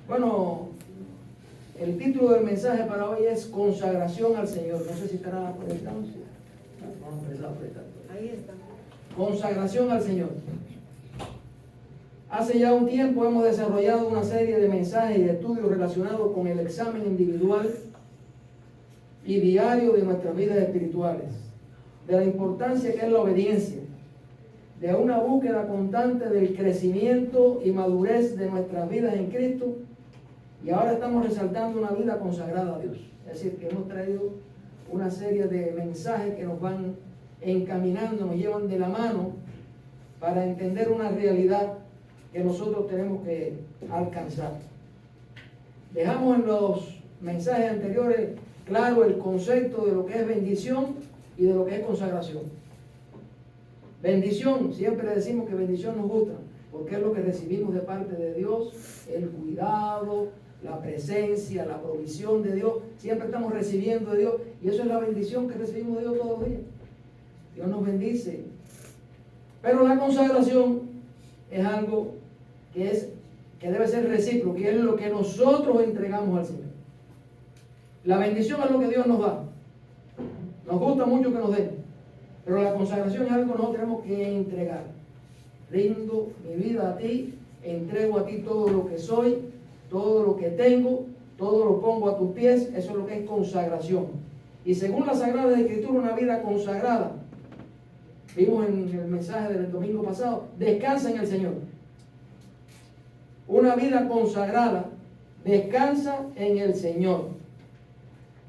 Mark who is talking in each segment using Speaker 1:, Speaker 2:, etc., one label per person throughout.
Speaker 1: Bueno, el título del mensaje para hoy es Consagración al Señor. No sé si estará proyectado. Vamos a empezar a proyectar.
Speaker 2: Ahí está.
Speaker 1: Consagración al Señor. Hace ya un tiempo hemos desarrollado una serie de mensajes y de estudios relacionados con el examen individual y diario de nuestras vidas espirituales, de la importancia que es la obediencia, de una búsqueda constante del crecimiento y madurez de nuestras vidas en Cristo, y ahora estamos resaltando una vida consagrada a Dios. Es decir, que hemos traído una serie de mensajes que nos van encaminando, nos llevan de la mano para entender una realidad que nosotros tenemos que alcanzar. Dejamos en los mensajes anteriores claro el concepto de lo que es bendición y de lo que es consagración. Bendición, siempre decimos que bendición nos gusta, porque es lo que recibimos de parte de Dios, el cuidado, la presencia, la provisión de Dios. Siempre estamos recibiendo de Dios, y eso es la bendición que recibimos de Dios todos los días. Dios nos bendice. Pero la consagración es algo que debe ser recíproco, y es lo que nosotros entregamos al Señor. La bendición es lo que Dios nos da. Nos gusta mucho que nos den, pero la consagración es algo que nosotros tenemos que entregar. Rindo mi vida a ti, entrego a ti todo lo que soy, todo lo que tengo, todo lo pongo a tus pies. Eso es lo que es consagración. Y según la Sagrada Escritura, una vida consagrada, vimos en el mensaje del domingo pasado, descansa en el Señor. Una vida consagrada descansa en el Señor,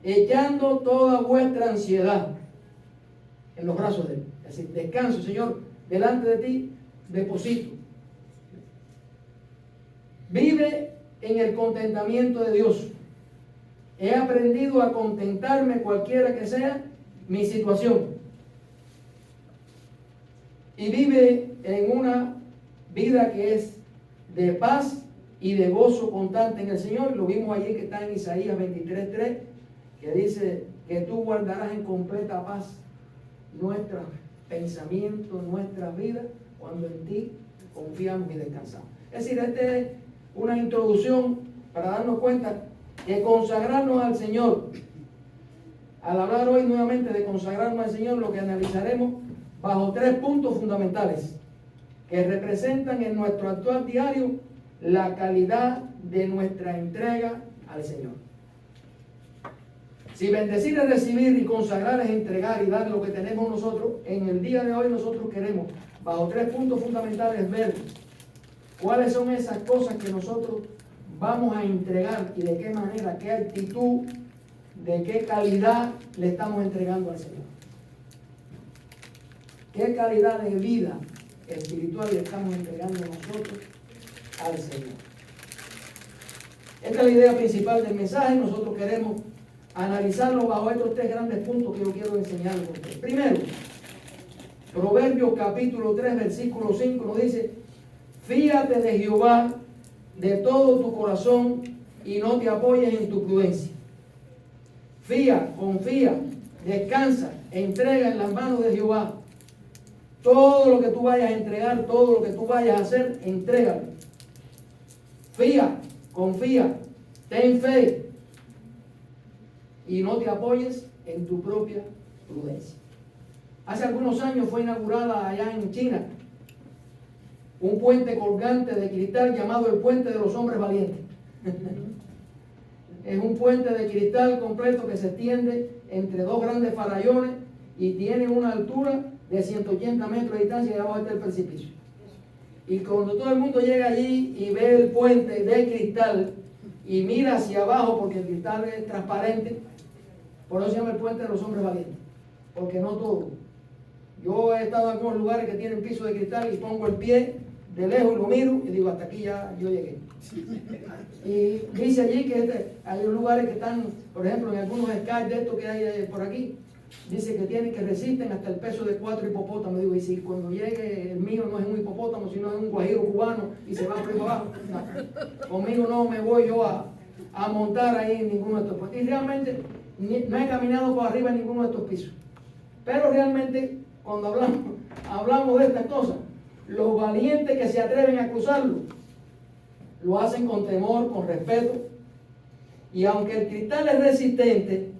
Speaker 1: echando toda vuestra ansiedad en los brazos de Él. Es decir, descanso, Señor, delante de ti deposito. Vive en el contentamiento de Dios. He aprendido a contentarme cualquiera que sea mi situación. Y vive en una vida que es de paz y de gozo constante en el Señor. Lo vimos allí que está en Isaías 23:3, que dice que tú guardarás en completa paz nuestros pensamientos, nuestras vidas, cuando en ti confiamos y descansamos. Es decir, esta es una introducción para darnos cuenta que consagrarnos al Señor, al hablar hoy nuevamente de consagrarnos al Señor, lo que analizaremos bajo 3 puntos fundamentales que representan en nuestro actuar diario la calidad de nuestra entrega al Señor. Si bendecir es recibir y consagrar es entregar y dar lo que tenemos nosotros, en el día de hoy nosotros queremos, bajo 3 puntos fundamentales, ver cuáles son esas cosas que nosotros vamos a entregar y de qué manera, qué actitud, de qué calidad le estamos entregando al Señor. ¿Qué calidad de vida espiritual le estamos entregando nosotros al Señor? Esta es la idea principal del mensaje. Nosotros queremos analizarlo bajo estos 3 grandes puntos que yo quiero enseñarles a ustedes. Primero, Proverbios capítulo 3, versículo 5 nos dice: fíate de Jehová de todo tu corazón y no te apoyes en tu prudencia. Fía, confía, descansa, entrega en las manos de Jehová. Todo lo que tú vayas a entregar, todo lo que tú vayas a hacer, entrégalo. Fía, confía, ten fe y no te apoyes en tu propia prudencia. Hace algunos años fue inaugurada allá en China un puente colgante de cristal llamado el Puente de los Hombres Valientes. Es un puente de cristal completo que se extiende entre 2 grandes farallones y tiene una altura de 180 metros de distancia, y abajo está el precipicio. Y cuando todo el mundo llega allí y ve el puente de cristal y mira hacia abajo, porque el cristal es transparente, por eso se llama el Puente de los Hombres Valientes, porque no todo. Yo he estado en algunos lugares que tienen piso de cristal y pongo el pie de lejos y lo miro y digo, hasta aquí ya yo llegué. Y dice allí que hay lugares que están, por ejemplo, en algunos skies de estos que hay por aquí, dice que tienen que resisten hasta el peso de 4 hipopótamos. Digo, y si cuando llegue el mío no es un hipopótamo, sino es un guajiro cubano y se va por ahí abajo, no. Conmigo no me voy yo a montar ahí en ninguno de estos puestos. Y realmente no he caminado por arriba en ninguno de estos pisos. Pero realmente cuando hablamos de estas cosas, los valientes que se atreven a cruzarlo lo hacen con temor, con respeto. Y aunque el cristal es resistente,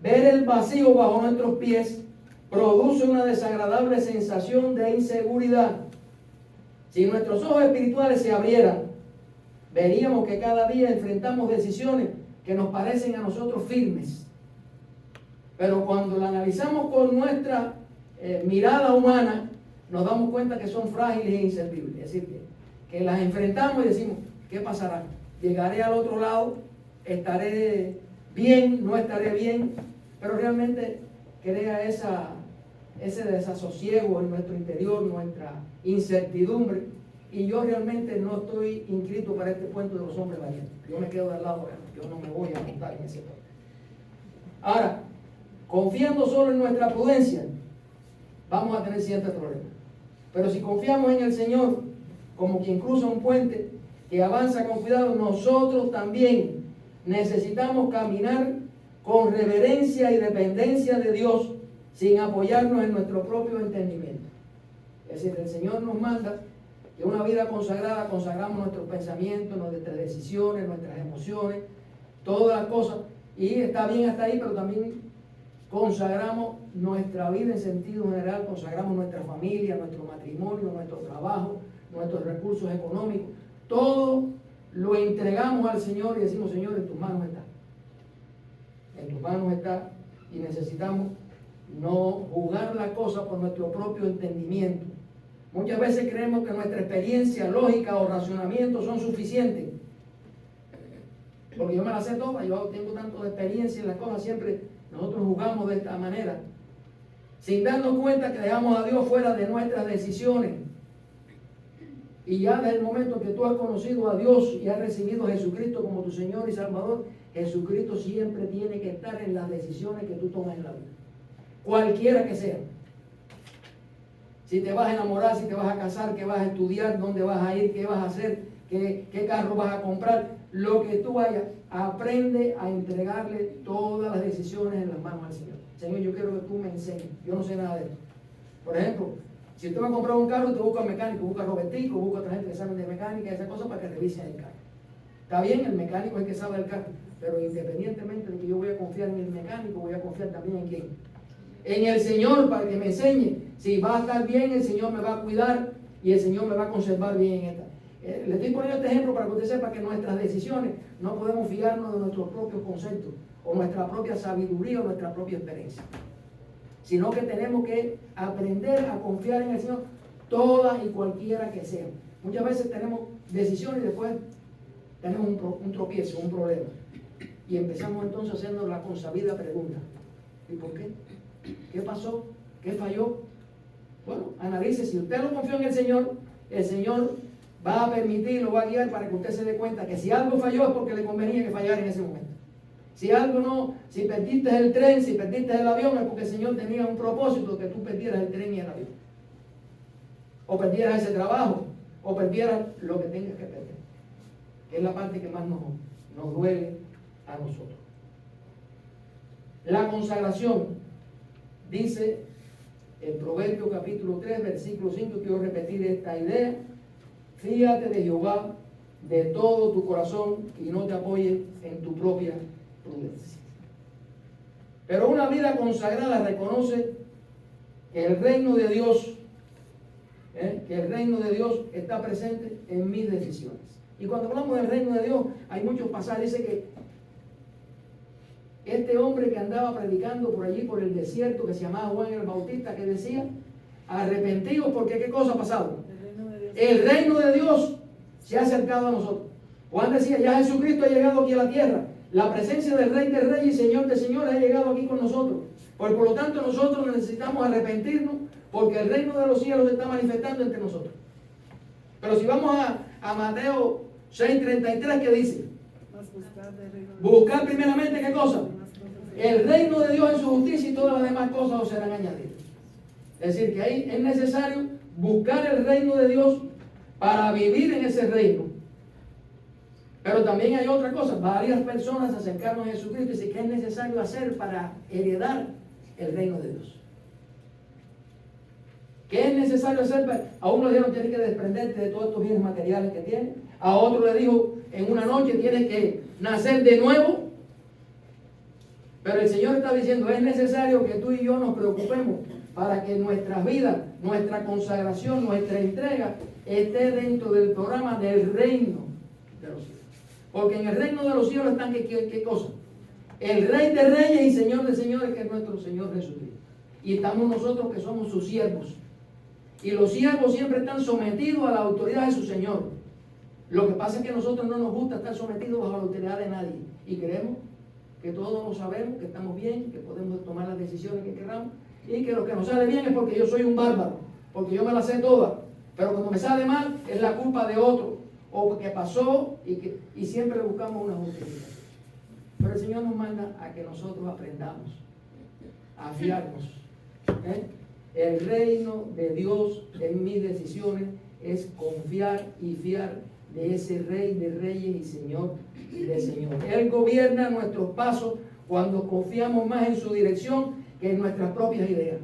Speaker 1: ver el vacío bajo nuestros pies produce una desagradable sensación de inseguridad. Si nuestros ojos espirituales se abrieran, veríamos que cada día enfrentamos decisiones que nos parecen a nosotros firmes. Pero cuando la analizamos con nuestra mirada humana, nos damos cuenta que son frágiles e inservibles. Es decir, que las enfrentamos y decimos, ¿qué pasará? ¿Llegaré al otro lado? ¿Estaré bien? ¿No estaré bien? Pero realmente crea ese desasosiego en nuestro interior, nuestra incertidumbre. Y yo realmente no estoy inscrito para este cuento de los hombres valientes. Yo me quedo del lado, yo no me voy a montar en ese cuento. Ahora, confiando solo en nuestra prudencia, vamos a tener ciertos problemas. Pero si confiamos en el Señor, como quien cruza un puente que avanza con cuidado, nosotros también necesitamos caminar con reverencia y dependencia de Dios, sin apoyarnos en nuestro propio entendimiento. Es decir, el Señor nos manda que una vida consagrada, consagramos nuestros pensamientos, nuestras decisiones, nuestras emociones, todas las cosas, y está bien hasta ahí, pero también consagramos nuestra vida en sentido general, consagramos nuestra familia, nuestro matrimonio, nuestro trabajo, nuestros recursos económicos, todo lo entregamos al Señor y decimos, Señor, en tus manos está. En tus manos está, y necesitamos no juzgar la cosa por nuestro propio entendimiento. Muchas veces creemos que nuestra experiencia lógica o razonamiento son suficientes. Porque yo me la sé toda, yo tengo tanto de experiencia en las cosas, siempre nosotros jugamos de esta manera, sin darnos cuenta que dejamos a Dios fuera de nuestras decisiones. Y ya desde el momento que tú has conocido a Dios y has recibido a Jesucristo como tu Señor y Salvador, Jesucristo siempre tiene que estar en las decisiones que tú tomas en la vida, cualquiera que sea. Si te vas a enamorar, si te vas a casar, qué vas a estudiar, dónde vas a ir, qué vas a hacer, qué carro vas a comprar, lo que tú vayas, aprende a entregarle todas las decisiones en las manos al Señor. Señor, yo quiero que tú me enseñes, yo no sé nada de esto. Por ejemplo, si usted va a comprar un carro, te busca un mecánico, busca a Robertico, busca a otra gente que sabe de mecánica, esas cosas para que revisen el carro. Está bien, el mecánico es el que sabe del carro, pero independientemente de que yo voy a confiar en el mecánico, voy a confiar también en quién. En el Señor, para que me enseñe. Si va a estar bien, el Señor me va a cuidar y el Señor me va a conservar bien en esta. Le estoy poniendo este ejemplo para que usted sepa que nuestras decisiones no podemos fiarnos de nuestros propios conceptos o nuestra propia sabiduría o nuestra propia experiencia, sino que tenemos que aprender a confiar en el Señor, todas y cualquiera que sean. Muchas veces tenemos decisiones y después tenemos un tropiezo, un problema, y empezamos entonces haciendo la consabida pregunta: ¿y por qué? ¿Qué pasó? ¿Qué falló? Bueno, analice. Si usted no confió en el Señor va a permitir, lo va a guiar para que usted se dé cuenta que si algo falló es porque le convenía que fallara en ese momento. Si algo no, si perdiste el tren, si perdiste el avión, es porque el Señor tenía un propósito que tú perdieras el tren y el avión. O perdieras ese trabajo, o perdieras lo que tengas que perder. Que es la parte que más nos duele a nosotros. La consagración, dice el Proverbio capítulo 3, versículo 5, quiero repetir esta idea: fíjate de Jehová de todo tu corazón y no te apoyes en tu propia prudencia. Pero una vida consagrada reconoce que el reino de Dios, está presente en mis decisiones. Y cuando hablamos del reino de Dios, hay muchos pasajes. Dice que este hombre que andaba predicando por allí, por el desierto, que se llamaba Juan el Bautista, que decía: arrepentidos, porque ¿qué cosa ha pasado? El reino de Dios se ha acercado a nosotros. Juan decía: ya Jesucristo ha llegado aquí a la tierra. La presencia del Rey de Reyes y Señor de Señores ha llegado aquí con nosotros. Por lo tanto, nosotros necesitamos arrepentirnos, porque el reino de los cielos se está manifestando entre nosotros. Pero si vamos a Mateo 6:33, ¿qué dice? Buscar primeramente, ¿qué cosa? El reino de Dios en su justicia, y todas las demás cosas os serán añadidas. Es decir, que ahí es necesario buscar el reino de Dios para vivir en ese reino. Pero también hay otra cosa: varias personas se acercaron a Jesucristo y dicen: ¿qué es necesario hacer para heredar el reino de Dios? ¿Qué es necesario hacer? A uno le dijeron: tienes que desprenderte de todos estos bienes materiales que tienes. A otro le dijo en una noche, tienes que nacer de nuevo. Pero el Señor está diciendo, es necesario que tú y yo nos preocupemos para que nuestras vidas, nuestra consagración, nuestra entrega esté dentro del programa del reino de los cielos. Porque en el reino de los cielos están, ¿qué cosa? El Rey de Reyes y Señor de Señores, que es nuestro Señor Jesucristo. Y estamos nosotros que somos sus siervos. Y los siervos siempre están sometidos a la autoridad de su Señor. Lo que pasa es que a nosotros no nos gusta estar sometidos bajo la autoridad de nadie. Y creemos que todos lo sabemos, que estamos bien, que podemos tomar las decisiones que queramos. Y que lo que nos sale bien es porque yo soy un bárbaro, porque yo me la sé toda. Pero cuando me sale mal es la culpa de otro, o porque pasó y siempre le buscamos una justificación. Pero el Señor nos manda a que nosotros aprendamos a fiarnos. El reino de Dios en mis decisiones es confiar y fiar de ese Rey de Reyes y Señor de Señores. Él gobierna nuestros pasos cuando confiamos más en su dirección que en nuestras propias ideas.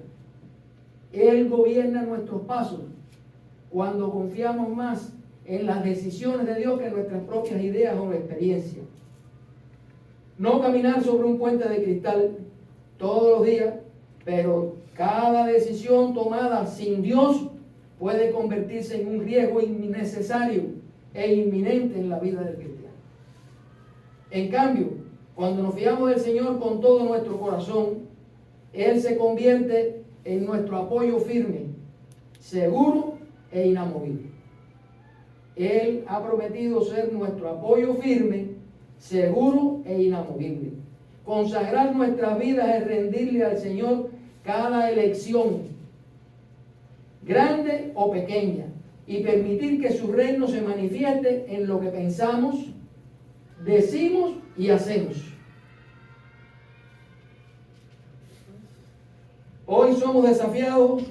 Speaker 1: Él gobierna nuestros pasos cuando confiamos más en las decisiones de Dios que en nuestras propias ideas o experiencias. No caminar sobre un puente de cristal todos los días, pero cada decisión tomada sin Dios puede convertirse en un riesgo innecesario e inminente en la vida del cristiano. En cambio, cuando nos fiamos del Señor con todo nuestro corazón, Él se convierte en nuestro apoyo firme, seguro e inamovible. Él ha prometido ser nuestro apoyo firme, seguro e inamovible. Consagrar nuestras vidas es rendirle al Señor cada elección, grande o pequeña, y permitir que su reino se manifieste en lo que pensamos, decimos y hacemos. Hoy somos desafiados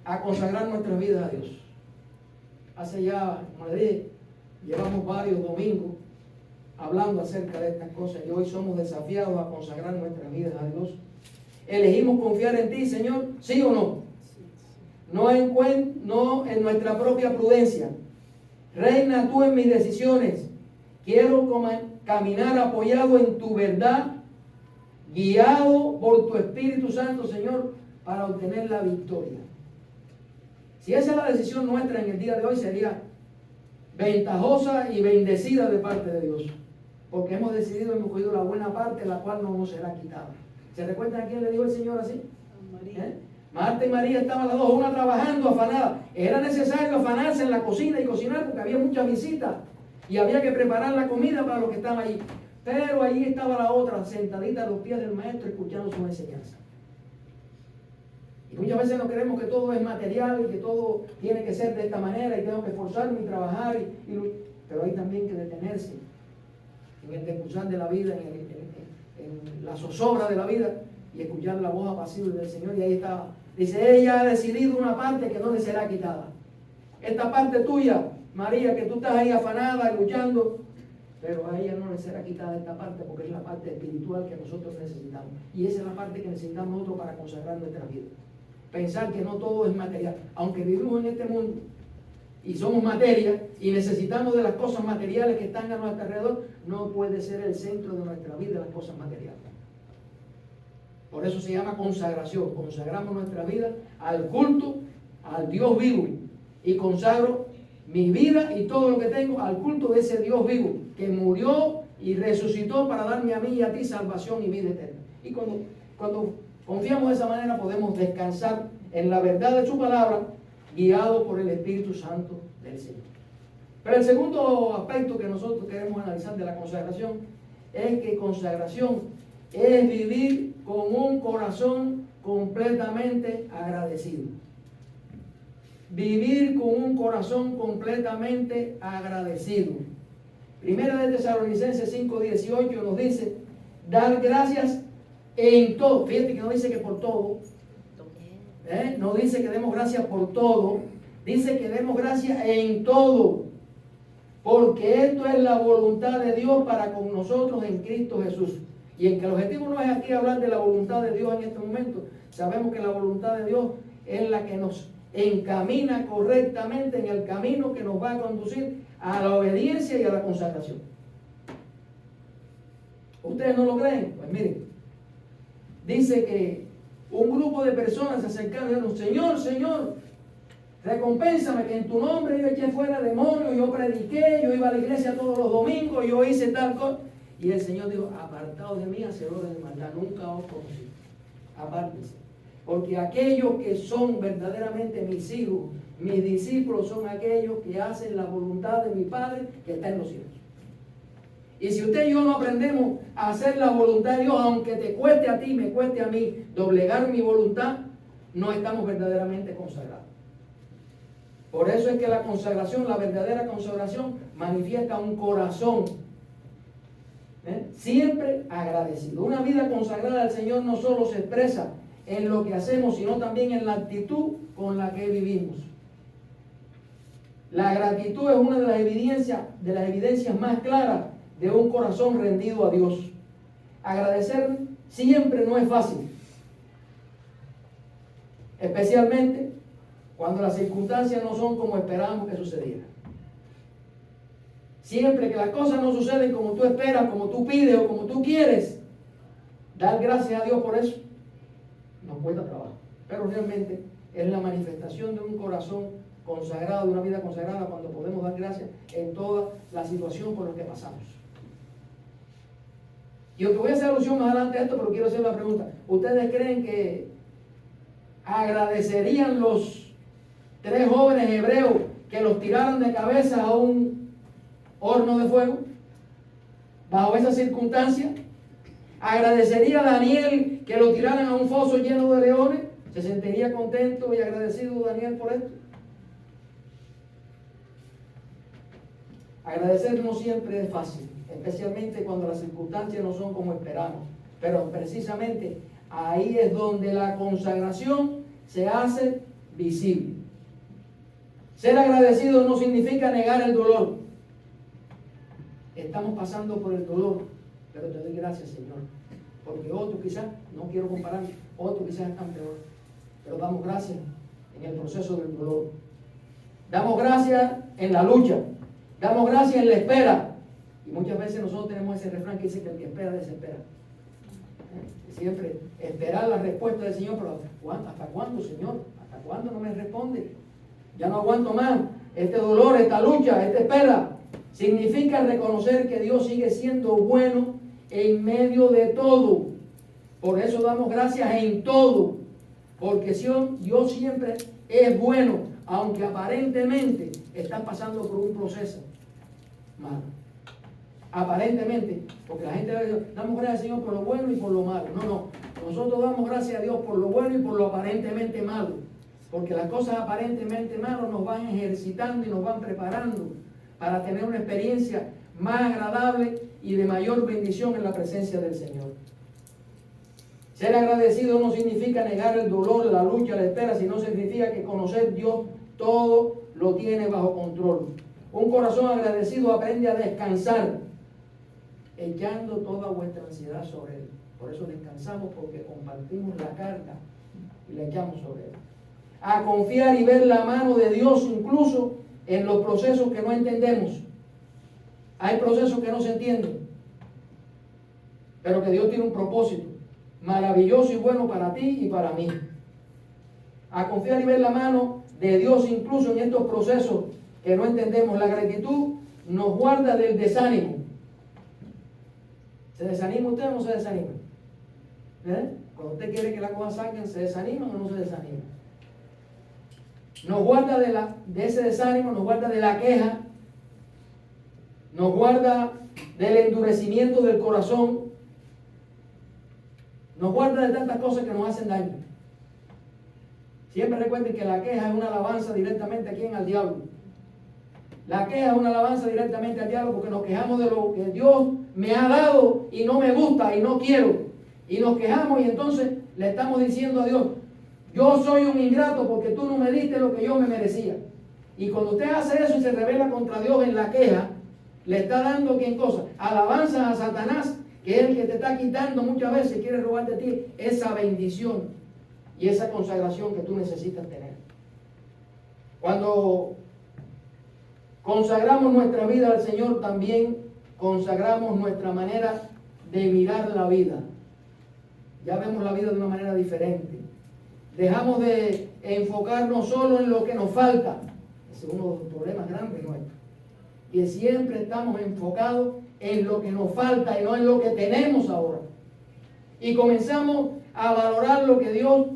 Speaker 1: a consagrar nuestras vidas a Dios. Hace ya, como le dije, llevamos varios domingos hablando acerca de estas cosas y hoy somos desafiados a consagrar nuestras vidas a Dios. ¿Elegimos confiar en ti, Señor? ¿Sí o no? No en nuestra propia prudencia. Reina tú en mis decisiones. Quiero caminar apoyado en tu verdad, guiado por tu Espíritu Santo, Señor, para obtener la victoria. Si esa es la decisión nuestra en el día de hoy, sería ventajosa y bendecida de parte de Dios. Porque hemos decidido, hemos cogido la buena parte, la cual no nos será quitada. ¿Se recuerdan a quién le dijo el Señor así? María. Marta y María estaban las dos, una trabajando, afanada. Era necesario afanarse en la cocina y cocinar porque había muchas visitas y había que preparar la comida para los que estaban allí. Pero allí estaba la otra, sentadita a los pies del maestro, escuchando su enseñanza. Y muchas veces no creemos que todo es material y que todo tiene que ser de esta manera y tengo que esforzarme y trabajar. Pero hay también que detenerse en el decursar de la vida, en la zozobra de la vida y escuchar la voz apacible del Señor. Y ahí estaba. Dice, ella ha decidido una parte que no le será quitada. Esta parte tuya, María, que tú estás ahí afanada, luchando, pero a ella no le será quitada esta parte porque es la parte espiritual que nosotros necesitamos. Y esa es la parte que necesitamos nosotros para consagrar nuestra vida. Pensar que no todo es material. Aunque vivimos en este mundo y somos materia y necesitamos de las cosas materiales que están a nuestro alrededor, no puede ser el centro de nuestra vida las cosas materiales. Por eso se llama consagración. Consagramos nuestra vida al culto, al Dios vivo. Y consagro mi vida y todo lo que tengo al culto de ese Dios vivo que murió y resucitó para darme a mí y a ti salvación y vida eterna. Y cuando confiamos de esa manera podemos descansar en la verdad de su palabra, guiado por el Espíritu Santo del Señor. Pero el segundo aspecto que nosotros queremos analizar de la consagración es que consagración es vivir con un corazón completamente agradecido. Vivir con un corazón completamente agradecido. Primera de Tesalonicenses 5:18 nos dice, dar gracias en todo. Fíjate que no dice que por todo. No dice que demos gracias por todo. Dice que demos gracias en todo. Porque esto es la voluntad de Dios para con nosotros en Cristo Jesús. Y en que el objetivo no es aquí hablar de la voluntad de Dios en este momento. Sabemos que la voluntad de Dios es la que nos encamina correctamente en el camino que nos va a conducir a la obediencia y a la consagración. ¿Ustedes no lo creen? Pues miren, dice que un grupo de personas se acercaron y dijeron: Señor, Señor, recompénsame que en tu nombre yo eché fuera demonios, yo prediqué, yo iba a la iglesia todos los domingos, yo hice tal cosa. Y el Señor dijo: apartaos de mí, hacedores de maldad, nunca os conocí. Apártense. Porque aquellos que son verdaderamente mis hijos, mis discípulos, son aquellos que hacen la voluntad de mi Padre que está en los cielos. Y si usted y yo no aprendemos a hacer la voluntad de Dios, aunque te cueste a ti, me cueste a mí, doblegar mi voluntad, no estamos verdaderamente consagrados. Por eso es que la consagración, la verdadera consagración, manifiesta un corazón siempre agradecido. Una vida consagrada al Señor no solo se expresa en lo que hacemos, sino también en la actitud con la que vivimos. La gratitud es una de las evidencias más claras de un corazón rendido a Dios. Agradecer siempre no es fácil, especialmente cuando las circunstancias no son como esperamos que sucedieran. Siempre que las cosas no suceden como tú esperas, como tú pides o como tú quieres, dar gracias a Dios por eso nos cuesta trabajo. Pero realmente es la manifestación de un corazón consagrado, de una vida consagrada, cuando podemos dar gracias en toda la situación por la que pasamos. Y aunque voy a hacer alusión más adelante a esto, pero quiero hacer una pregunta. ¿Ustedes creen que agradecerían los 3 jóvenes hebreos que los tiraran de cabeza a un horno de fuego? Bajo esa circunstancia, ¿agradecería a Daniel que lo tiraran a un foso lleno de leones? ¿Se sentiría contento y agradecido Daniel por esto? Agradecer no siempre es fácil, especialmente cuando las circunstancias no son como esperamos. Pero precisamente ahí es donde la consagración se hace visible. Ser agradecido no significa negar el dolor. Estamos pasando por el dolor, pero te doy gracias, Señor. Porque otros quizás, no quiero comparar, otros quizás están peor. Pero damos gracias en el proceso del dolor. Damos gracias en la lucha. Damos gracias en la espera. Y muchas veces nosotros tenemos ese refrán que dice que el que espera desespera. Siempre esperar la respuesta del Señor, pero ¿hasta cuándo, Señor? ¿Hasta cuándo no me responde? Ya no aguanto más. Este dolor, esta lucha, esta espera, significa reconocer que Dios sigue siendo bueno en medio de todo. Por eso damos gracias en todo. Porque Dios siempre es bueno, aunque aparentemente está pasando por un proceso malo. Aparentemente, porque la gente damos gracias al Señor por lo bueno y por lo malo. No. Nosotros damos gracias a Dios por lo bueno y por lo aparentemente malo. Porque las cosas aparentemente malas nos van ejercitando y nos van preparando para tener una experiencia más agradable y de mayor bendición en la presencia del Señor. Ser agradecido no significa negar el dolor, la lucha, la espera, sino significa que conocer Dios todo lo tiene bajo control. Un corazón agradecido aprende a descansar, echando toda vuestra ansiedad sobre Él. Por eso descansamos, porque compartimos la carga y la echamos sobre Él. A confiar y ver la mano de Dios incluso en los procesos que no entendemos. Hay procesos que no se entienden, pero que Dios tiene un propósito maravilloso y bueno para ti y para mí. A confiar y ver la mano de Dios incluso en estos procesos que no entendemos. La gratitud nos guarda del desánimo. ¿Se desanima usted o no se desanima? Cuando usted quiere que las cosas salgan, ¿se desanima o no se desanima? Nos guarda de ese desánimo, nos guarda de la queja, nos guarda del endurecimiento del corazón, nos guarda de tantas cosas que nos hacen daño. Siempre recuerden que la queja es una alabanza directamente a quién, al diablo. La queja es una alabanza directamente al diablo, porque nos quejamos de lo que Dios me ha dado y no me gusta y no quiero. Y nos quejamos y entonces le estamos diciendo a Dios: yo soy un ingrato porque tú no me diste lo que yo me merecía. Y cuando usted hace eso y se revela contra Dios en la queja, le está dando ¿quién cosa? Alabanza a Satanás, que es el que te está quitando muchas veces, quiere robar de ti esa bendición y esa consagración que tú necesitas tener. Cuando consagramos nuestra vida al Señor, también consagramos nuestra manera de mirar la vida. Ya vemos la vida de una manera diferente. Dejamos de enfocarnos solo en lo que nos falta. Ese es uno de los problemas grandes nuestros. Que siempre estamos enfocados en lo que nos falta y no en lo que tenemos ahora. Y comenzamos a valorar lo que Dios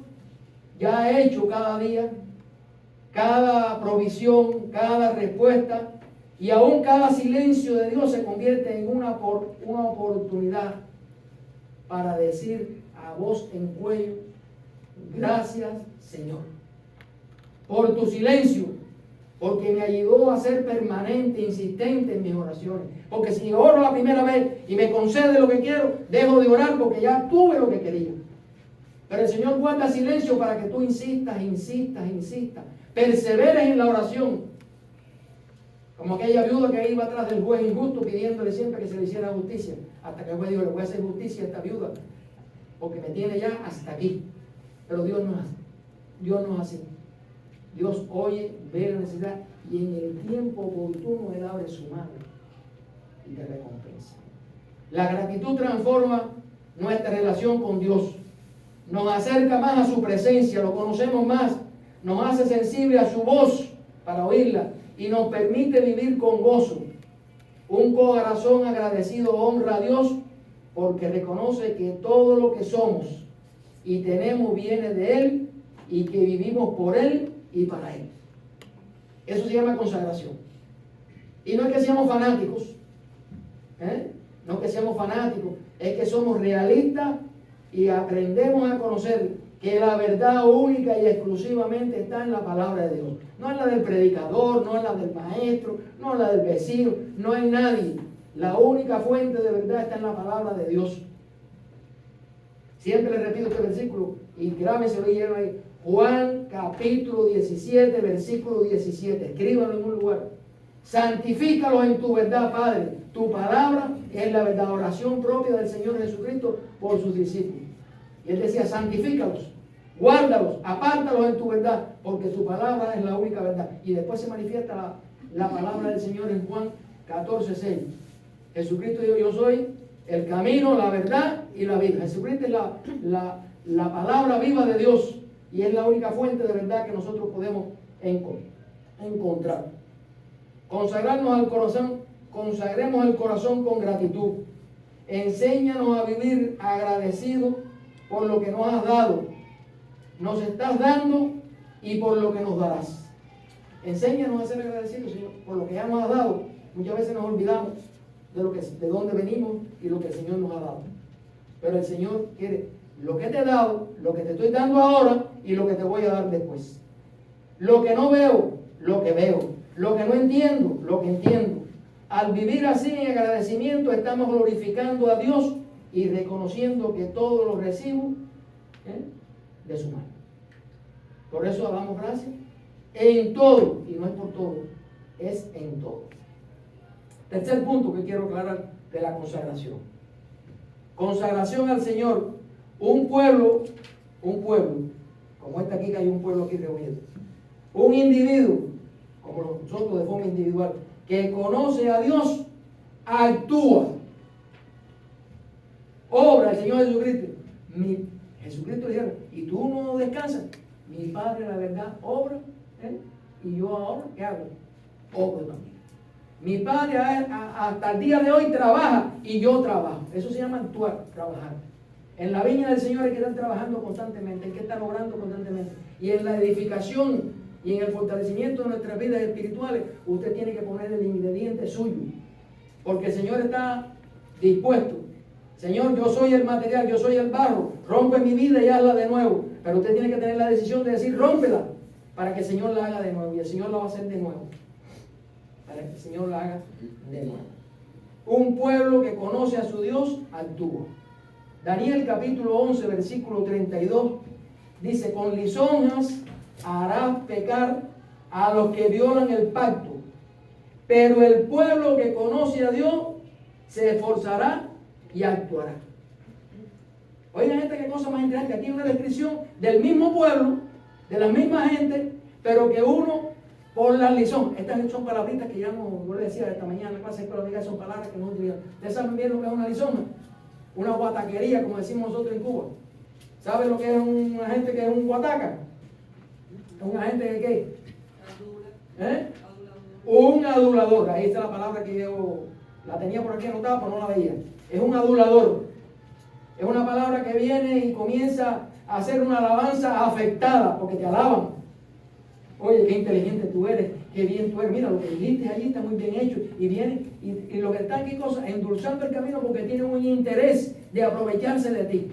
Speaker 1: ya ha hecho cada día, cada provisión, cada respuesta, y aún cada silencio de Dios se convierte en una oportunidad para decir a voz en cuello: gracias, Señor, por tu silencio, porque me ayudó a ser permanente, insistente en mis oraciones. Porque si oro la primera vez y me concede lo que quiero, dejo de orar porque ya tuve lo que quería. Pero el Señor guarda silencio para que tú insistas, perseveres en la oración. Como aquella viuda que iba atrás del juez injusto pidiéndole siempre que se le hiciera justicia. Hasta que el juez dijo: le voy a hacer justicia a esta viuda, porque me tiene ya hasta aquí. Pero Dios no es así. Dios no es así. Dios oye, ve la necesidad y en el tiempo oportuno Él abre su mano y te recompensa. La gratitud transforma nuestra relación con Dios. Nos acerca más a su presencia, lo conocemos más, nos hace sensible a su voz para oírla y nos permite vivir con gozo. Un corazón agradecido honra a Dios porque reconoce que todo lo que somos y tenemos viene de Él y que vivimos por Él y para Él. Eso se llama consagración. Y no es que seamos fanáticos, no es que seamos fanáticos, es que somos realistas y aprendemos a conocer que la verdad única y exclusivamente está en la palabra de Dios. No en la del predicador, no en la del maestro, no en la del vecino, no en nadie. La única fuente de verdad está en la palabra de Dios. Siempre les repito este versículo y grábenselo y lleven ahí. Juan capítulo 17, versículo 17. Escríbanlo en un lugar. Santifícalos en tu verdad, Padre. Tu palabra es la verdad. Oración propia del Señor Jesucristo por sus discípulos. Y Él decía: santifícalos, guárdalos, apártalos en tu verdad, porque tu palabra es la única verdad. Y después se manifiesta la palabra del Señor en Juan 14, 6. Jesucristo dijo: yo soy el camino, la verdad y la vida. Jesucristo es la palabra viva de Dios y es la única fuente de verdad que nosotros podemos encontrar. Consagrarnos al corazón, consagremos el corazón con gratitud. Enséñanos a vivir agradecidos por lo que nos has dado, nos estás dando y por lo que nos darás. Enséñanos a ser agradecidos, Señor, por lo que ya nos has dado. Muchas veces nos olvidamos de dónde venimos y lo que el Señor nos ha dado. Pero el Señor quiere lo que te he dado, lo que te estoy dando ahora y lo que te voy a dar después. Lo que no veo, lo que veo. Lo que no entiendo, lo que entiendo. Al vivir así en agradecimiento estamos glorificando a Dios y reconociendo que todo lo recibo de su mano. Por eso damos gracias en todo, y no es por todo, es en todo. Tercer punto que quiero aclarar de la consagración. Consagración al Señor. Un pueblo, como este aquí, que hay un pueblo aquí reunido. Un individuo, como nosotros de forma individual, que conoce a Dios, actúa. Obra el Señor Jesucristo. Jesucristo dijo: ¿y tú no descansas? Mi Padre, la verdad, obra, y yo ahora, ¿qué hago? Obro también. Mi Padre hasta el día de hoy trabaja y yo trabajo. Eso se llama actuar, trabajar. En la viña del Señor hay que estar trabajando constantemente, hay que estar obrando constantemente. Y en la edificación y en el fortalecimiento de nuestras vidas espirituales, usted tiene que poner el ingrediente suyo. Porque el Señor está dispuesto. Señor, yo soy el material, yo soy el barro, rompe mi vida y hazla de nuevo. Pero usted tiene que tener la decisión de decir: rómpela, para que el Señor la haga de nuevo. Y el Señor la va a hacer de nuevo. Para que el Señor la haga de nuevo. Un pueblo que conoce a su Dios, actúa. Daniel capítulo 11, versículo 32, dice: con lisonjas harás pecar a los que violan el pacto, pero el pueblo que conoce a Dios se esforzará y actuará. Oigan, qué cosa más interesante. Aquí hay una descripción del mismo pueblo, de la misma gente, pero que uno por la lisonjas. Estas son palabritas que ya no, yo le decía esta mañana en la clase de escuela, son palabras que no utilizan. ¿Ustedes saben bien lo que es una lisonja? Una guataquería, como decimos nosotros en Cuba. ¿Saben lo que es un agente que es un guataca? ¿Un agente de qué? Un adulador. Ahí está la palabra que yo la tenía por aquí anotada, pero no la veía. Es un adulador. Es una palabra que viene y comienza a hacer una alabanza afectada, porque te alaban. Oye, qué inteligente tú eres, qué bien tú eres. Mira, lo que dijiste allí está muy bien hecho. Y viene, y lo que está aquí, cosa, endulzando el camino porque tiene un interés de aprovecharse de ti.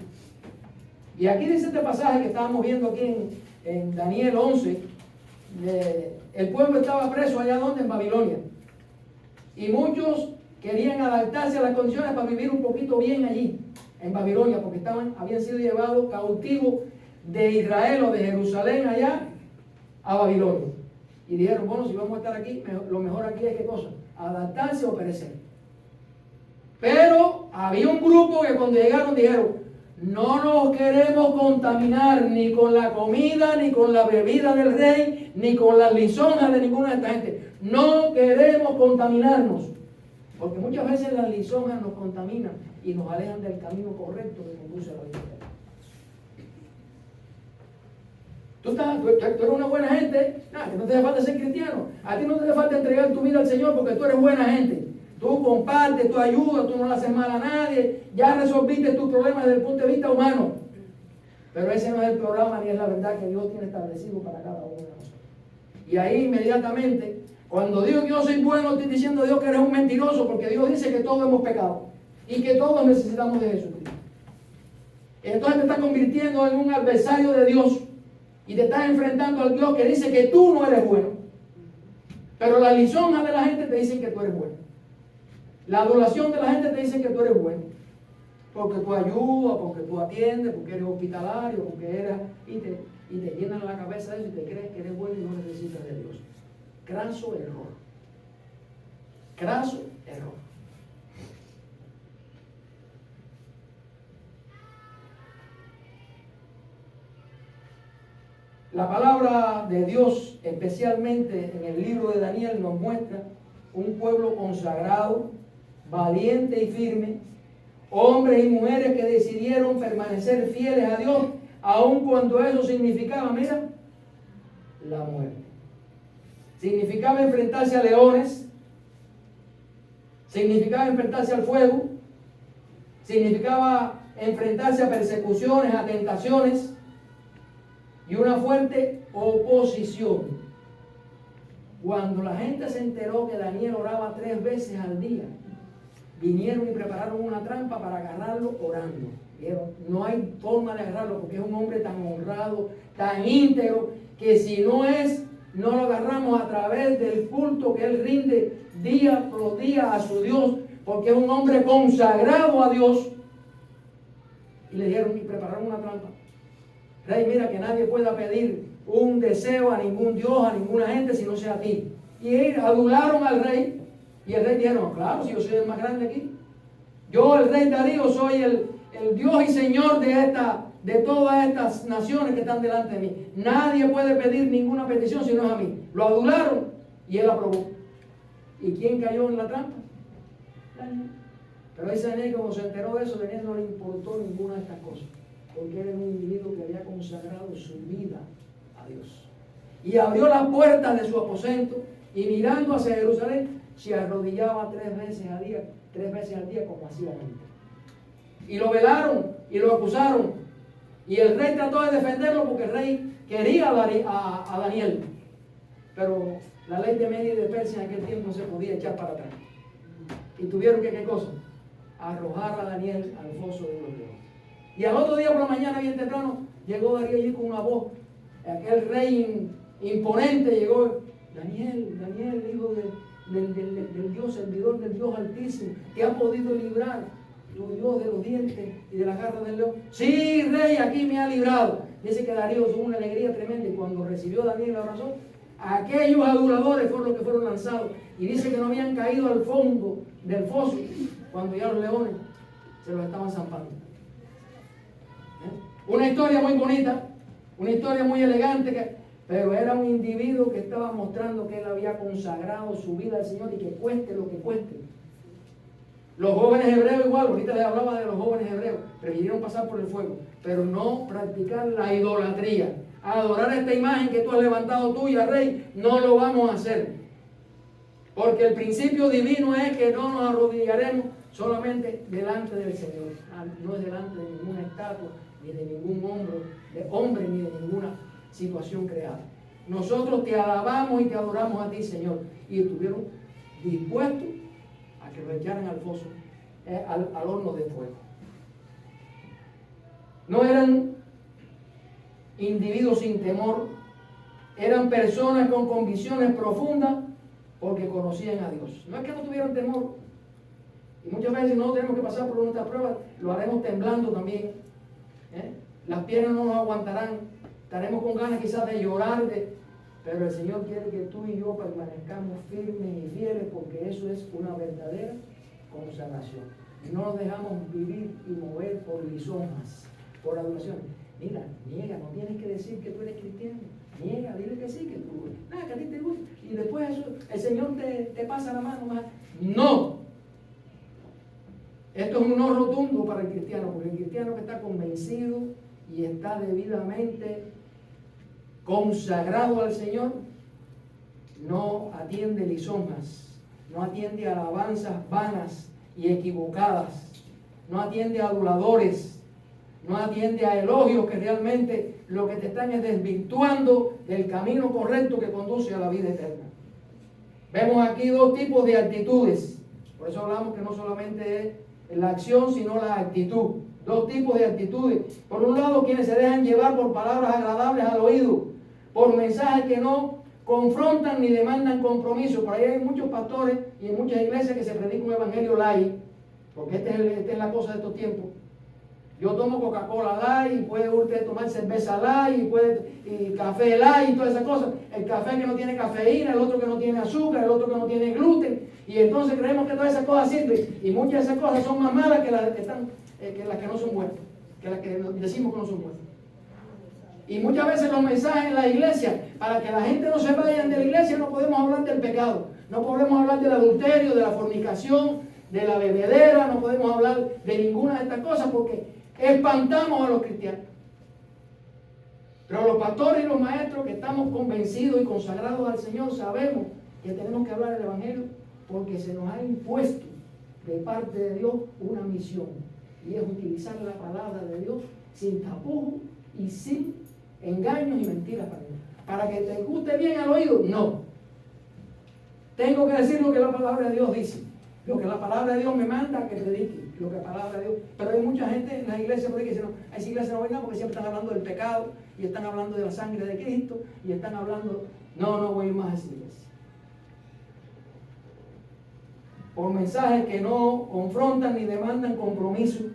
Speaker 1: Y aquí dice este pasaje que estábamos viendo aquí en Daniel 11. El pueblo estaba preso allá donde, en Babilonia. Y muchos querían adaptarse a las condiciones para vivir un poquito bien allí, en Babilonia, porque habían sido llevados cautivos de Israel o de Jerusalén allá a Babilonia. Y dijeron, bueno, si vamos a estar aquí, lo mejor aquí es ¿qué cosa? Adaptarse o perecer. Pero había un grupo que cuando llegaron dijeron, no nos queremos contaminar ni con la comida, ni con la bebida del rey, ni con las lisonjas de ninguna de esta gente. No queremos contaminarnos. Porque muchas veces las lisonjas nos contaminan y nos alejan del camino correcto que conduce a la vida. Tú eres una buena gente. Que no te hace falta ser cristiano. A ti no te hace falta entregar tu vida al Señor porque tú eres buena gente. Tú compartes, tú ayudas, tú no le haces mal a nadie. Ya resolviste tus problemas desde el punto de vista humano. Pero ese no es el programa ni es la verdad que Dios tiene establecido para cada uno de nosotros. Y ahí inmediatamente, cuando digo que yo soy bueno, estoy diciendo a Dios que eres un mentiroso, porque Dios dice que todos hemos pecado y que todos necesitamos de Jesucristo. Entonces te estás convirtiendo en un adversario de Dios y te estás enfrentando al Dios que dice que tú no eres bueno. Pero las lisonjas de la gente te dicen que tú eres bueno. La adulación de la gente te dice que tú eres bueno. Porque tú ayudas, porque tú atiendes, porque eres hospitalario, porque eres... Y te llenan la cabeza de eso y te crees que eres bueno y no necesitas de Dios. Craso error. Craso error. La palabra de Dios, especialmente en el libro de Daniel, nos muestra un pueblo consagrado, valiente y firme, hombres y mujeres que decidieron permanecer fieles a Dios, aun cuando eso significaba, mira, la muerte. Significaba enfrentarse a leones, significaba enfrentarse al fuego, significaba enfrentarse a persecuciones, a tentaciones y una fuerte oposición. Cuando la gente se enteró que Daniel oraba 3 veces al día, vinieron y prepararon una trampa para agarrarlo orando. Vieron, no hay forma de agarrarlo porque es un hombre tan honrado, tan íntegro, que si no lo agarramos a través del culto que él rinde día por día a su Dios, porque es un hombre consagrado a Dios. Y le dieron y prepararon una trampa. Rey, mira que nadie pueda pedir un deseo a ningún Dios, a ninguna gente, si no sea a ti. Y ellos adularon al rey. Y el rey dijeron, claro, si yo soy el más grande aquí. Yo, el rey Darío, soy el Dios y Señor de todas estas naciones que están delante de mí. Nadie puede pedir ninguna petición si no es a mí. Lo adularon y él aprobó. ¿Y quién cayó en la trampa? Daniel. Pero ese Daniel, cuando se enteró de eso, Daniel no le importó ninguna de estas cosas. Porque era un individuo que había consagrado su vida a Dios. Y abrió las puertas de su aposento y mirando hacia Jerusalén, se arrodillaba 3 veces al día como hacía antes. Y lo velaron y lo acusaron. Y el rey trató de defenderlo porque el rey quería a Daniel. Pero la ley de Media y de Persia en aquel tiempo no se podía echar para atrás. Y tuvieron que, ¿qué cosa? Arrojar a Daniel al foso de los leones. Y al otro día por la mañana, bien temprano, llegó Darío allí con una voz. Aquel rey imponente llegó. Daniel, hijo del Dios, servidor del Dios Altísimo, ¿te ha podido librar tu Dios de los dientes y de la garra del león? Sí, rey, aquí me ha librado. Dice que Darío tuvo una alegría tremenda y cuando recibió Daniel la razón, aquellos aduladores fueron los que fueron lanzados. Y dice que no habían caído al fondo del foso cuando ya los leones se los estaban zampando. Una historia muy bonita, una historia muy elegante, Pero era un individuo que estaba mostrando que él había consagrado su vida al Señor y que cueste lo que cueste. Los jóvenes hebreos igual, ahorita les hablaba de los jóvenes hebreos, prefirieron pasar por el fuego, pero no practicar la idolatría. Adorar esta imagen que tú has levantado tuya, rey, no lo vamos a hacer. Porque el principio divino es que no nos arrodillaremos solamente delante del Señor. No es delante de ninguna estatua, ni de ningún hombre, ni de ninguna situación creada. Nosotros te alabamos y te adoramos a ti, Señor. Y estuvieron dispuestos a que lo echaran al foso, al horno de fuego. No eran individuos sin temor, eran personas con convicciones profundas porque conocían a Dios. No es que no tuvieran temor. Y muchas veces no tenemos que pasar por nuestra prueba, lo haremos temblando también. Las piernas no nos aguantarán, estaremos con ganas quizás de llorar, pero el Señor quiere que tú y yo permanezcamos firmes y fieles, porque eso es una verdadera consagración. No nos dejamos vivir y mover por lisonjas, por adoración. Mira, niega, no tienes que decir que tú eres cristiano. Niega, dile que sí, que tú, que a ti te gusta. Y después eso, el Señor te pasa la mano más. No. Esto es un no rotundo para el cristiano, porque el cristiano que está convencido y está debidamente consagrado al Señor, no atiende lisonjas, no atiende alabanzas vanas y equivocadas, no atiende a aduladores, no atiende a elogios que realmente lo que te están es desvirtuando del camino correcto que conduce a la vida eterna. Vemos aquí dos tipos de actitudes, por eso hablamos que no solamente es la acción, sino la actitud. Dos tipos de actitudes. Por un lado, quienes se dejan llevar por palabras agradables al oído, por mensajes que no confrontan ni demandan compromiso. Por ahí hay muchos pastores y en muchas iglesias que se predica un evangelio light, porque esta es la cosa de estos tiempos. Yo tomo Coca-Cola light, y puede usted tomar cerveza light, y café light y todas esas cosas. El café que no tiene cafeína, el otro que no tiene azúcar, el otro que no tiene gluten. Y entonces creemos que todas esas cosas sirven. Y muchas de esas cosas son más malas que las que no son buenas, que las que decimos que no son buenas. Y muchas veces los mensajes en la iglesia, para que la gente no se vaya de la iglesia, no podemos hablar del pecado, no podemos hablar del adulterio, de la fornicación, de la bebedera, no podemos hablar de ninguna de estas cosas porque espantamos a los cristianos. Pero los pastores y los maestros que estamos convencidos y consagrados al Señor sabemos que tenemos que hablar del evangelio porque se nos ha impuesto de parte de Dios una misión, y es utilizar la palabra de Dios sin tapujos y sin engaños y mentiras para que te guste bien al oído. No, tengo que decir lo que la palabra de Dios dice, lo que la palabra de Dios me manda que predique, lo que la palabra de Dios. Pero hay mucha gente en las iglesias que dicen, no, a esa iglesia no vengan porque siempre están hablando del pecado y están hablando de la sangre de Cristo y están hablando, no voy más a esa iglesia. Por mensajes que no confrontan ni demandan compromiso.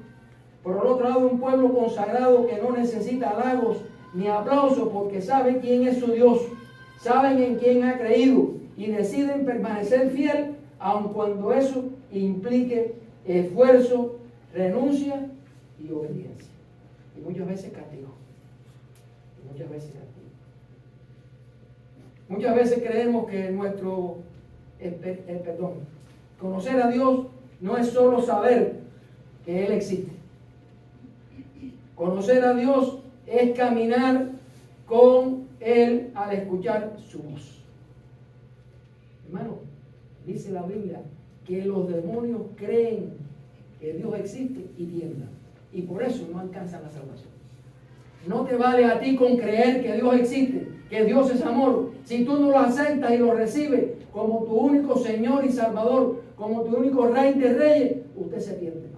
Speaker 1: Por el otro lado, un pueblo consagrado que no necesita halagos ni aplausos porque saben quién es su Dios, saben en quién ha creído y deciden permanecer fiel aun cuando eso implique esfuerzo, renuncia y obediencia. Y muchas veces castigo. Muchas veces creemos que conocer a Dios no es solo saber que Él existe. Conocer a Dios es caminar con Él al escuchar su voz. Hermano, dice la Biblia que los demonios creen que Dios existe y tiemblan. Y por eso no alcanzan la salvación. No te vale a ti con creer que Dios existe, que Dios es amor. Si tú no lo aceptas y lo recibes como tu único Señor y Salvador, como tu único Rey de Reyes, usted se pierde.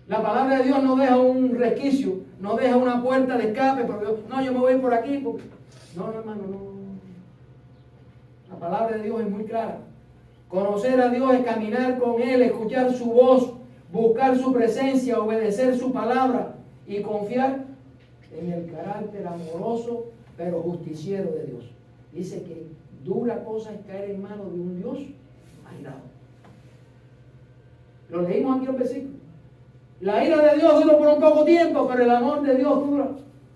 Speaker 1: La palabra de Dios no deja un resquicio, no deja una puerta de escape, porque yo me voy por aquí. No, hermano, no. La palabra de Dios es muy clara. Conocer a Dios es caminar con Él, escuchar su voz, buscar su presencia, obedecer su palabra y confiar en el carácter amoroso pero justiciero de Dios. Dice que dura cosa es caer en manos de un Dios airado. Lo leímos aquí en el versículo. La ira de Dios dura por un poco tiempo, pero el amor de Dios dura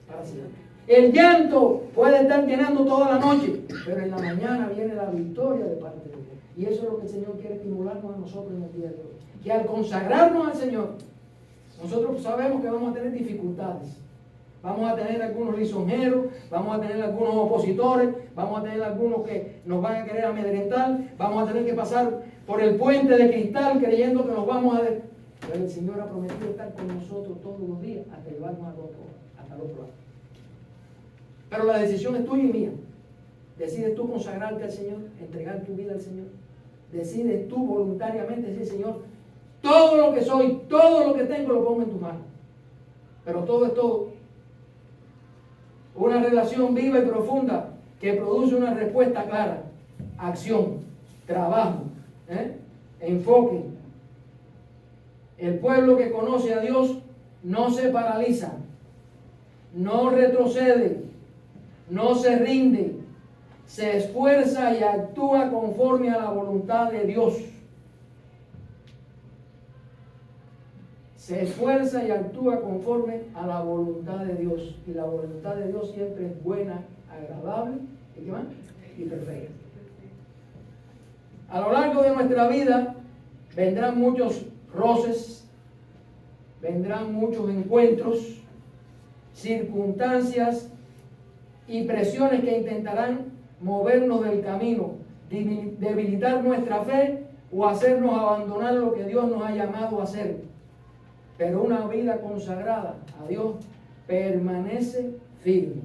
Speaker 1: para siempre. El llanto puede estar llenando toda la noche, pero en la mañana viene la victoria de parte de Dios. Y eso es lo que el Señor quiere estimularnos a nosotros en el día de hoy. Que al consagrarnos al Señor, nosotros sabemos que vamos a tener dificultades. Vamos a tener algunos lisonjeros, vamos a tener algunos opositores, vamos a tener algunos que nos van a querer amedrentar, vamos a tener que pasar por el puente de cristal creyendo que nos vamos a... Pero el Señor ha prometido estar con nosotros todos los días hasta llevarnos hasta el otro lado. Pero la decisión es tuya y mía. Decides tú consagrarte al Señor, entregar tu vida al Señor. Decides tú voluntariamente decir, Señor, todo lo que soy, todo lo que tengo lo pongo en tus manos. Pero todo es todo. Una relación viva y profunda que produce una respuesta clara. Acción, trabajo, enfoque. El pueblo que conoce a Dios no se paraliza, no retrocede, no se rinde, se esfuerza y actúa conforme a la voluntad de Dios. Se esfuerza y actúa conforme a la voluntad de Dios. Y la voluntad de Dios siempre es buena, agradable ¿y qué más? Y perfecta. A lo largo de nuestra vida vendrán muchos roces, vendrán muchos encuentros, circunstancias y presiones que intentarán movernos del camino, debilitar nuestra fe o hacernos abandonar lo que Dios nos ha llamado a hacer. Pero una vida consagrada a Dios permanece firme.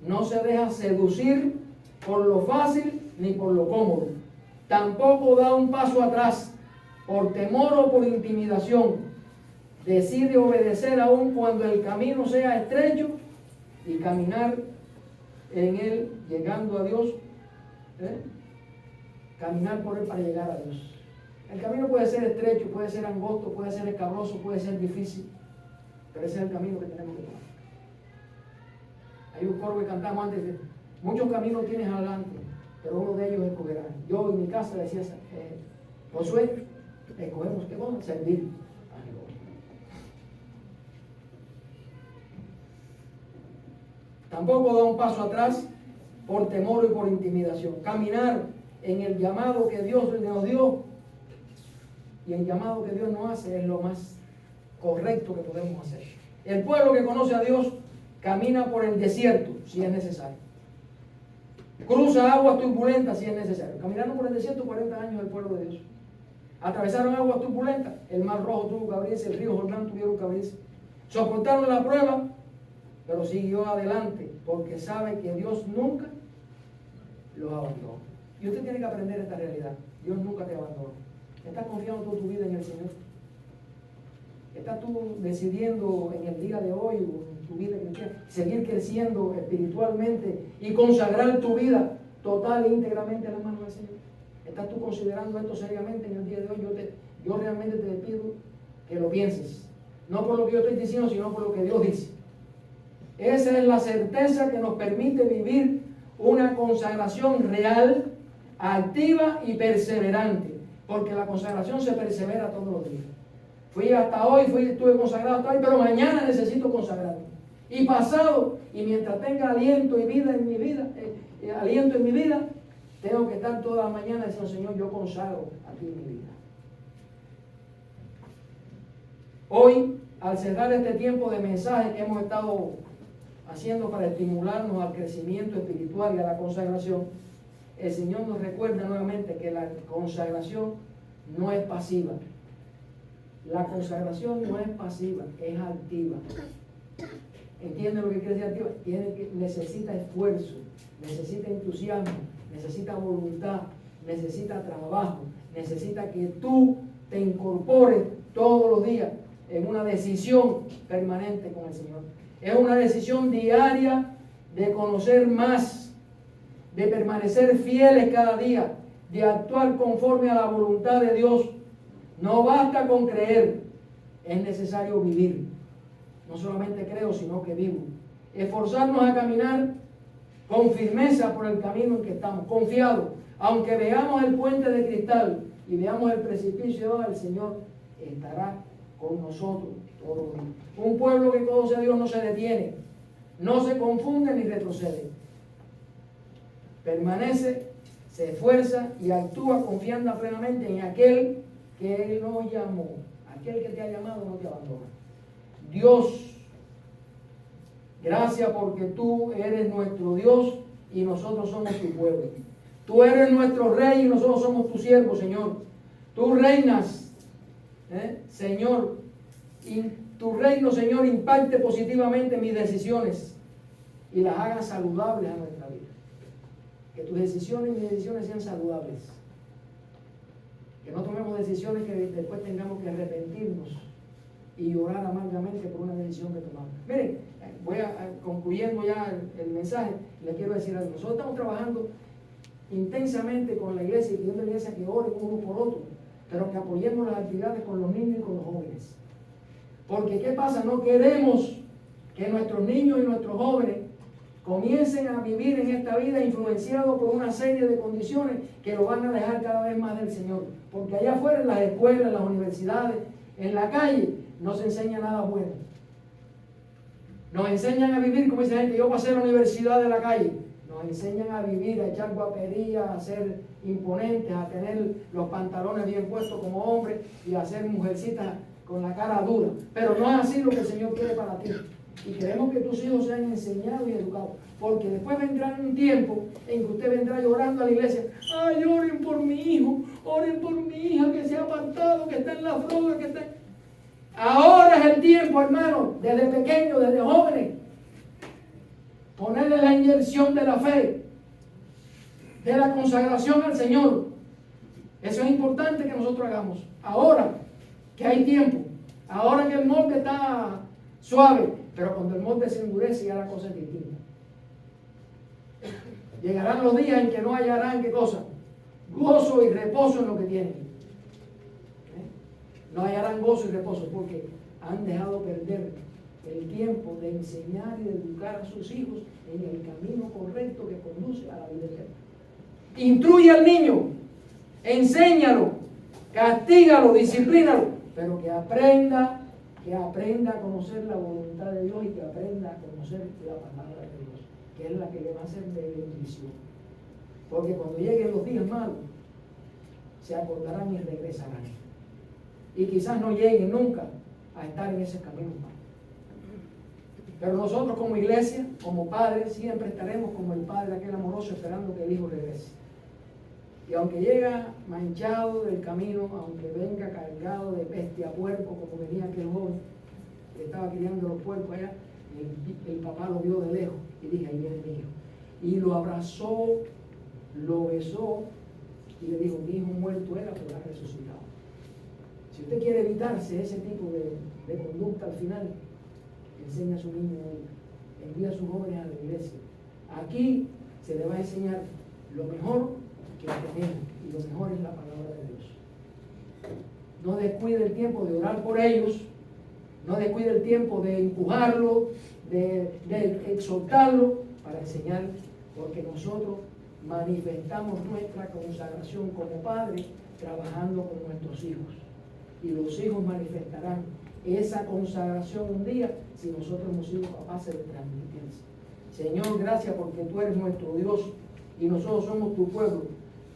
Speaker 1: No se deja seducir por lo fácil ni por lo cómodo. Tampoco da un paso atrás por temor o por intimidación. Decide obedecer aun cuando el camino sea estrecho y caminar en él, llegando a Dios. Caminar por él para llegar a Dios. El camino puede ser estrecho, puede ser angosto, puede ser escabroso, puede ser difícil, pero ese es el camino que tenemos que tomar. Hay un coro que cantamos antes, de, muchos caminos tienes adelante, pero uno de ellos escogerás. Yo en mi casa decía, Josué, escogemos qué vamos a servir. Tampoco da un paso atrás por temor y por intimidación. Caminar en el llamado que Dios nos dio. Y el llamado que Dios nos hace es lo más correcto que podemos hacer. El pueblo que conoce a Dios camina por el desierto si es necesario. Cruza aguas turbulentas si es necesario. Caminaron por el desierto 40 años el pueblo de Dios. Atravesaron aguas turbulentas. El mar Rojo tuvo que abrirse, el río Jordán tuvieron que abrirse. Soportaron la prueba, pero siguió adelante porque sabe que Dios nunca los abandonó. Y usted tiene que aprender esta realidad. Dios nunca te abandona. ¿Estás confiando toda tu vida en el Señor? ¿Estás tú decidiendo en el día de hoy o en tu vida cristiana seguir creciendo espiritualmente y consagrar tu vida total e íntegramente a las manos del Señor? ¿Estás tú considerando esto seriamente en el día de hoy? Yo realmente te pido que lo pienses. No por lo que yo estoy diciendo, sino por lo que Dios dice. Esa es la certeza que nos permite vivir una consagración real, activa y perseverante. Porque la consagración se persevera todos los días. Fui hasta hoy, estuve consagrado hasta hoy, pero mañana necesito consagrarme. Y pasado, y mientras tenga aliento y vida en mi vida, aliento en mi vida, tengo que estar toda la mañana diciendo, Señor, yo consagro a ti mi vida. Hoy, al cerrar este tiempo de mensaje que hemos estado haciendo para estimularnos al crecimiento espiritual y a la consagración, el Señor nos recuerda nuevamente que la consagración no es pasiva. La consagración no es pasiva, es activa. ¿Entiende lo que quiere decir activa? Necesita esfuerzo, necesita entusiasmo, necesita voluntad, necesita trabajo, necesita que tú te incorpores todos los días en una decisión permanente con el Señor. Es una decisión diaria de conocer más, de permanecer fieles cada día, de actuar conforme a la voluntad de Dios. No basta con creer, es necesario vivir. No solamente creo, sino que vivo. Esforzarnos a caminar con firmeza por el camino en que estamos, confiados. Aunque veamos el puente de cristal y veamos el precipicio, el Señor estará con nosotros todos los días. Un pueblo que conoce a Dios no se detiene. no se confunde ni retrocede. Permanece, se esfuerza y actúa confiando plenamente en aquel que Él nos llamó. Aquel que te ha llamado no te abandona. Dios, gracias porque tú eres nuestro Dios y nosotros somos tu pueblo. Tú eres nuestro Rey y nosotros somos tus siervos, Señor. Tú reinas, Señor. Y tu reino, Señor, impacte positivamente mis decisiones y las haga saludables a nuestra vida. Que tus decisiones y mis decisiones sean saludables. Que no tomemos decisiones que después tengamos que arrepentirnos y llorar amargamente por una decisión que tomamos. Miren, voy concluyendo ya el mensaje, les quiero decir algo. Nosotros estamos trabajando intensamente con la iglesia y pidiendo a la iglesia que oren uno por otro, pero que apoyemos las actividades con los niños y con los jóvenes. Porque ¿qué pasa? No queremos que nuestros niños y nuestros jóvenes comiencen a vivir en esta vida influenciados por una serie de condiciones que lo van a alejar cada vez más del Señor. Porque allá afuera, en las escuelas, en las universidades, en la calle, no se enseña nada bueno. Nos enseñan a vivir, como dice la gente, yo pasé a la universidad de la calle. Nos enseñan a vivir, a echar guapería, a ser imponentes, a tener los pantalones bien puestos como hombres y a ser mujercitas con la cara dura. Pero no es así lo que el Señor quiere para ti. Y queremos que tus hijos sean enseñados y educados. Porque después vendrá un tiempo en que usted vendrá llorando a la iglesia. Ay, oren por mi hijo, oren por mi hija que se ha apartado, que está en la droga, que está... Ahora es el tiempo, hermano, desde pequeño, desde jóvenes, ponerle la inyección de la fe, de la consagración al Señor. Eso es importante que nosotros hagamos. Ahora que hay tiempo, ahora que el molde está suave, pero cuando el molde se endurece ya la cosa es distinta. Llegarán los días en que no hallarán qué cosa, gozo y reposo en lo que tienen. No hallarán gozo y reposo porque han dejado perder el tiempo de enseñar y de educar a sus hijos en el camino correcto que conduce a la vida eterna. Instruye al niño, enséñalo, castígalo, disciplínalo, pero que aprenda a conocer la voluntad de Dios y que aprenda a conocer la palabra de Dios, que es la que le va a hacer de bendición. Porque cuando lleguen los días malos, se acordarán y regresarán. Y quizás no lleguen nunca a estar en ese camino malo. Pero nosotros como iglesia, como padres, siempre estaremos como el padre aquel amoroso esperando que el hijo regrese. Y aunque llega manchado del camino, aunque venga cargado de peste a puerco, como venía aquel joven que estaba criando los puercos allá, el papá lo vio de lejos y dije, ahí viene mi hijo. Y lo abrazó, lo besó y le dijo, mi hijo muerto era, pero ha resucitado. Si usted quiere evitarse ese tipo de conducta al final, enseña a su niño, envía a sus jóvenes a la iglesia. Aquí se le va a enseñar lo mejor que tenemos y lo mejor es la palabra de Dios. No descuide el tiempo de orar por ellos, no descuide el tiempo de empujarlo, de exhortarlo para enseñar, porque nosotros manifestamos nuestra consagración como padres trabajando con nuestros hijos. Y los hijos manifestarán esa consagración un día si nosotros hemos sido capaces de transmitirse. Señor, gracias porque tú eres nuestro Dios y nosotros somos tu pueblo.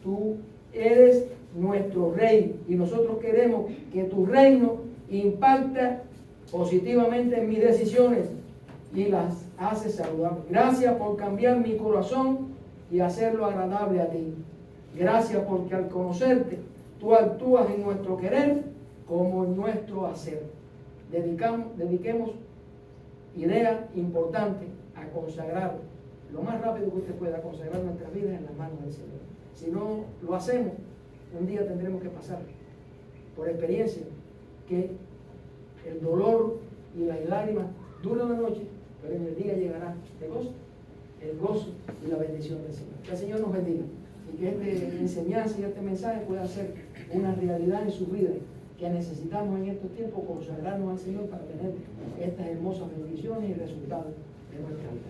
Speaker 1: Tú eres nuestro Rey y nosotros queremos que tu reino impacta positivamente en mis decisiones y las hace saludables. Gracias por cambiar mi corazón y hacerlo agradable a ti. Gracias porque al conocerte, tú actúas en nuestro querer como en nuestro hacer. Dediquemos idea importante a consagrar lo más rápido que usted pueda, consagrar nuestras vidas en las manos del Señor. Si no lo hacemos, un día tendremos que pasar por experiencia que el dolor y las lágrimas duran la noche, pero en el día llegará el gozo y la bendición del Señor. Que el Señor nos bendiga y que esta enseñanza y este mensaje pueda ser una realidad en su vida, que necesitamos en estos tiempos consagrarnos al Señor para tener estas hermosas bendiciones y resultados de nuestra vida.